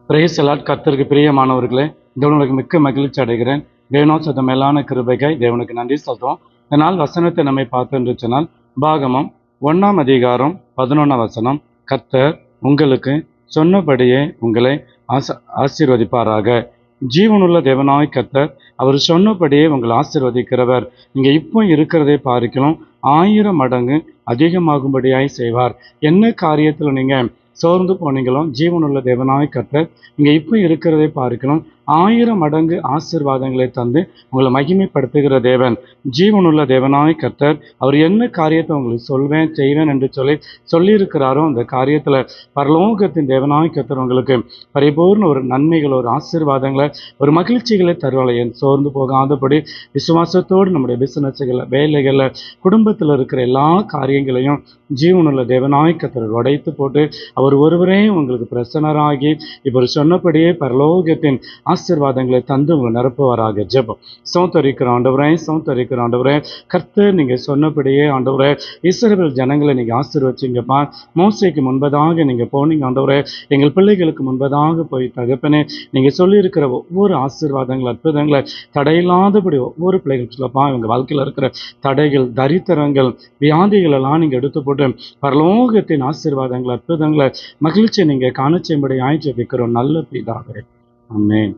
Brace allot. கர்த்தருக்கு பிரியமானவர்களே, தேவனுக்கு மிக்க மகிழ்ச்சி அடைகிறேன். தேவனோட மேலான கிருபைக்காய் தேவனுக்கு நன்றி சொல்றோம். இந்த நாள் வசனத்தை நம்மை பார்த்து சொன்னால் பாகமம் 1ஆம் அதிகாரம் 11ஆம் வசனம். கர்த்தர் உங்களுக்கு சொன்னபடியே உங்களை ஆசீர்வதிப்பாராக. ஜீவனுள்ள தேவனாய் கர்த்தர் அவர் சொன்னபடியே உங்களை ஆசீர்வதிக்கிறவர். நீங்க இப்போ இருக்கிறதை பார்க்கலாம் 1000 மடங்கு அதிகமாகும்படியாய் செய்வார். என்ன காரியத்தில் நீங்க சோர்ந்து போனீங்களும் ஜீவனுள்ள தேவனாய் கர்த்தர் இங்கே இப்போ இருக்கிறதை பார்க்கணும் 1000 மடங்கு ஆசீர்வாதங்களை தந்து உங்களை மகிமைப்படுத்துகிற தேவன். ஜீவனுள்ள தேவனாய் கர்த்தர் அவர் என்ன காரியத்தை உங்களுக்கு சொல்வேன் செய்வேன் என்று சொல்லியிருக்கிறாரோ அந்த காரியத்தில் பரலோகத்தின் தேவனாய் கர்த்தர் உங்களுக்கு பரிபூர்ண ஒரு நன்மைகள், ஒரு ஆசீர்வாதங்களை, ஒரு மகிழ்ச்சிகளை தருவாள். என் சோர்ந்து போகாதபடி விசுவாசத்தோடு நம்முடைய பிசினஸ்களில், வேலைகளில், குடும்பத்தில் இருக்கிற எல்லா காரியங்களையும் ஜீவனுள்ள தேவனாய் கர்த்தர் உடைத்து போட்டு அவர் ஒருவரே உங்களுக்கு பிரசன்னராகி இவர் சொன்னபடியே பரலோகத்தின் ஆசீர்வாதங்களை தந்து உங்களை நிரப்புவாராக. ஜெபம். சௌத்தரிக்கிற ஆண்டவரே, கர்த்தர் நீங்க சொன்னபடியே ஆண்டவரே இஸ்ரவேல் ஜனங்களை நீங்க ஆசீர்வச்சிங்கப்பா. மோசேக்கு முன்பதாக நீங்க போனீங்க ஆண்டவரே, எங்கள் பிள்ளைகளுக்கு முன்பதாக போய் தகப்பனே நீங்க சொல்லியிருக்கிற ஒவ்வொரு ஆசீர்வாதங்கள், அற்புதங்களை தடையில்லாதபடி ஒவ்வொரு பிள்ளைகள் சொல்லப்பா இவங்க வாழ்க்கையில் இருக்கிற தடைகள், தரித்திரங்கள், வியாதிகள் எல்லாம் நீங்க எடுத்து போட்டு பரலோகத்தின் ஆசீர்வாதங்கள், அற்புதங்களை, மகிழ்ச்சியை நீங்க காண செய்யும்படி ஆய்ச்சி வைக்கிறோம் நல்ல பிதாவே. ஆமென்.